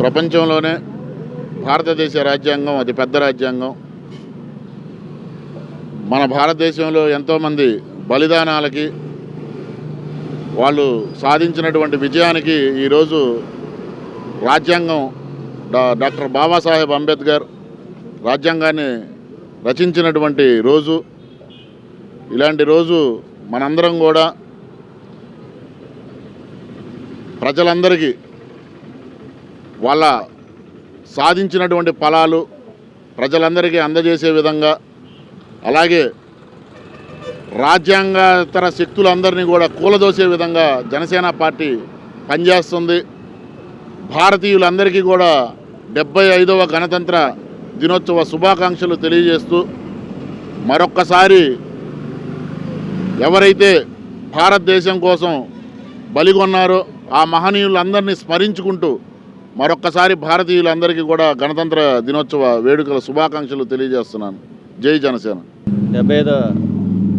ప్రపంచంలోనే భారతదేశ రాజ్యాంగం అతి పెద్ద రాజ్యాంగం. మన భారతదేశంలో ఎంతోమంది బలిదానాలకి, వాళ్ళు సాధించినటువంటి విజయానికి ఈరోజు రాజ్యాంగం డాక్టర్ బాబాసాహెబ్ అంబేద్కర్ రాజ్యాంగాన్ని రచించినటువంటి రోజు. ఇలాంటి రోజు మనందరం కూడా ప్రజలందరికీ వాళ్ళ సాధించినటువంటి ఫలాలు ప్రజలందరికీ అందజేసే విధంగా, అలాగే రాజ్యాంగేతర శక్తులందరినీ కూడా కూలదోసే విధంగా జనసేన పార్టీ పనిచేస్తుంది. భారతీయులందరికీ కూడా 75వ గణతంత్ర దినోత్సవ శుభాకాంక్షలు తెలియజేస్తూ, మరొక్కసారి ఎవరైతే భారతదేశం కోసం బలిగొన్నారో ఆ మహనీయులందరినీ స్మరించుకుంటూ మరొక్కసారి భారతీయులందరికీ కూడా గణతంత్ర దినోత్సవ వేడుకల శుభాకాంక్షలు తెలియజేస్తున్నాను. జై జనసేన. 75వ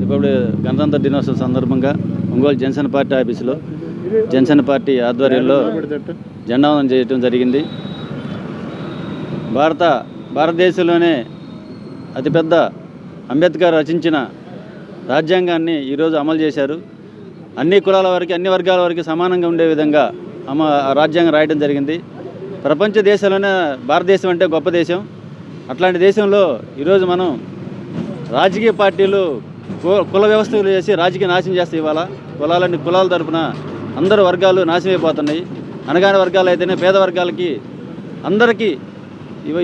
రిపబ్లిక్ గణతంత్ర దినోత్సవం సందర్భంగా ఒంగోలు జనసేన పార్టీ ఆఫీసులో జనసేన పార్టీ ఆధ్వర్యంలో జెండావందనం చేయడం జరిగింది. భారతదేశంలోనే అతిపెద్ద అంబేద్కర్ రచించిన రాజ్యాంగాన్ని ఈరోజు అమలు చేశారు. అన్ని కులాల వారికి, అన్ని వర్గాల వారికి సమానంగా ఉండే విధంగా రాజ్యాంగం రాయడం జరిగింది. ప్రపంచ దేశాల్లోనే భారతదేశం అంటే గొప్ప దేశం. అట్లాంటి దేశంలో ఈరోజు మనం రాజకీయ పార్టీలు కుల వ్యవస్థలు చేసి రాజకీయ నాశనం చేస్తే ఇవాళ కులాల తరపున అందరు వర్గాలు నాశనమైపోతున్నాయి. అనగాని వర్గాలు అయితేనే పేద వర్గాలకి అందరికీ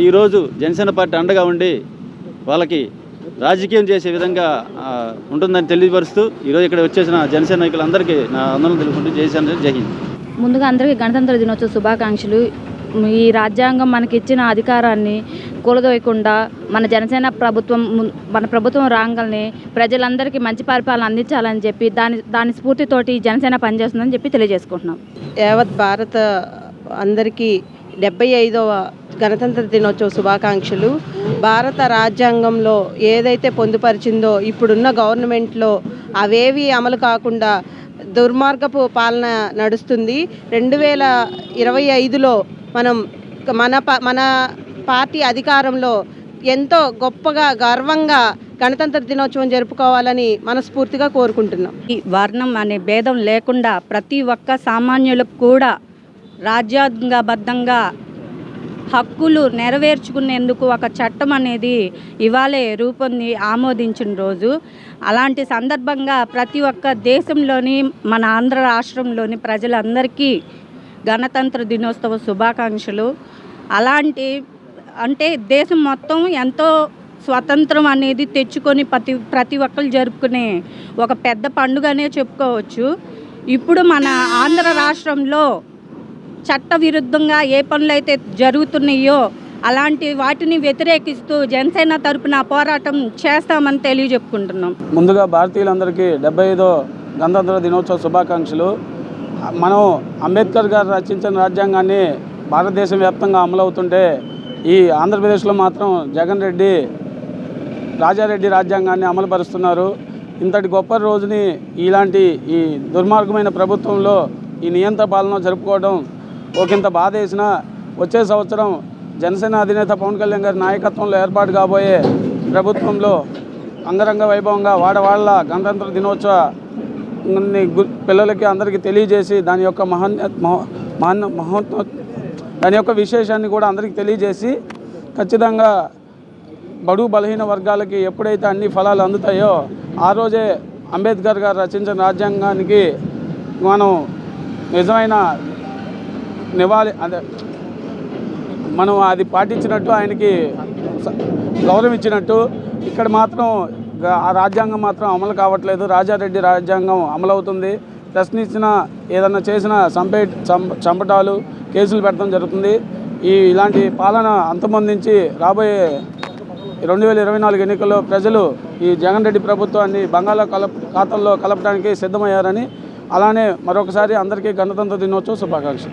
ఈరోజు జనసేన పార్టీ అండగా ఉండి వాళ్ళకి రాజకీయం చేసే విధంగా ఉంటుందని తెలియపరుస్తూ ఈరోజు ఇక్కడ వచ్చేసిన జనసేన నాయకులందరికీ నా వందనలు తెలుపుకుంటూ జై హింద్. ముందుగా అందరికీ గణతంత్ర దినోత్సవ శుభాకాంక్షలు. ఈ రాజ్యాంగం మనకిచ్చిన అధికారాన్ని కూలదోయకుండా మన జనసేన ప్రభుత్వం రాగానే ప్రజలందరికీ మంచి పరిపాలన అందించాలని చెప్పి దాని స్ఫూర్తితోటి జనసేన పనిచేస్తుందని చెప్పి తెలియజేసుకుంటున్నాం. యావత్ భారత అందరికీ 75వ గణతంత్ర దినోత్సవ శుభాకాంక్షలు. భారత రాజ్యాంగంలో ఏదైతే పొందుపరిచిందో ఇప్పుడున్న గవర్నమెంట్లో అవేవి అమలు కాకుండా దుర్మార్గపు పాలన నడుస్తుంది. 2025లో మన పార్టీ అధికారంలో ఎంతో గొప్పగా గర్వంగా గణతంత్ర దినోత్సవం జరుపుకోవాలని మనస్ఫూర్తిగా కోరుకుంటున్నాం. ఈ వర్ణం అనే భేదం లేకుండా ప్రతి ఒక్క సామాన్యులకు కూడా రాజ్యాంగబద్ధంగా హక్కులు నెరవేర్చుకునేందుకు ఒక చట్టం అనేది ఇవాళే రూపొంది ఆమోదించిన రోజు. అలాంటి సందర్భంగా ప్రతి ఒక్క దేశంలోని మన ఆంధ్ర రాష్ట్రంలోని ప్రజలందరికీ గణతంత్ర దినోత్సవ శుభాకాంక్షలు. అంటే దేశం మొత్తం ఎంతో స్వతంత్రం అనేది తెచ్చుకొని ప్రతి ఒక్కరు జరుపుకునే ఒక పెద్ద పండుగనే చెప్పుకోవచ్చు. ఇప్పుడు మన ఆంధ్ర రాష్ట్రంలో చట్ట విరుద్ధంగా ఏ పనులైతే జరుగుతున్నాయో అలాంటి వాటిని వ్యతిరేకిస్తూ జనసేన తరపున పోరాటం చేస్తామని తెలియజెప్పుకుంటున్నాం. ముందుగా భారతీయులందరికీ 75వ గణతంత్ర దినోత్సవ శుభాకాంక్షలు. మనం అంబేద్కర్ గారు రచించిన రాజ్యాంగాన్ని భారతదేశం వ్యాప్తంగా అమలవుతుంటే ఈ ఆంధ్రప్రదేశ్లో మాత్రం జగన్ రెడ్డి రాజారెడ్డి రాజ్యాంగాన్ని అమలుపరుస్తున్నారు. ఇంతటి గొప్ప రోజుని ఈ దుర్మార్గమైన ప్రభుత్వంలో ఈ నియంత్ర పాలన జరుపుకోవడం ఒకంత బాధ వేసిన, వచ్చే సంవత్సరం జనసేన అధినేత పవన్ కళ్యాణ్ గారి నాయకత్వంలో ఏర్పాటు కాబోయే ప్రభుత్వంలో అంగరంగ వైభవంగా వాడవాళ్ళ గణతంత్ర దినోత్సవ పిల్లలకి అందరికీ తెలియజేసి దాని యొక్క విశేషాన్ని కూడా అందరికీ తెలియజేసి ఖచ్చితంగా బడుగు బలహీన వర్గాలకి ఎప్పుడైతే అన్ని ఫలాలు అందుతాయో ఆ రోజే అంబేద్కర్ గారు రచించిన రాజ్యాంగానికి మనం నిజమైన మనం అది పాటించినట్టు, ఆయనకి గౌరవం ఇచ్చినట్టు. ఇక్కడ మాత్రం ఆ రాజ్యాంగం మాత్రం అమలు కావట్లేదు. రాజారెడ్డి రాజ్యాంగం అమలవుతుంది. ప్రశ్నించిన ఏదన్నా చేసిన చంపటాలు, కేసులు పెట్టడం జరుగుతుంది. ఇలాంటి పాలన అంతమొందించి రాబోయే 2024 ఎన్నికల్లో ప్రజలు ఈ జగన్ రెడ్డి ప్రభుత్వాన్ని ఖాతాల్లో కలపడానికి సిద్ధమయ్యారని, అలానే మరొకసారి అందరికీ గణతంత్ర దినోత్సవ శుభాకాంక్షలు.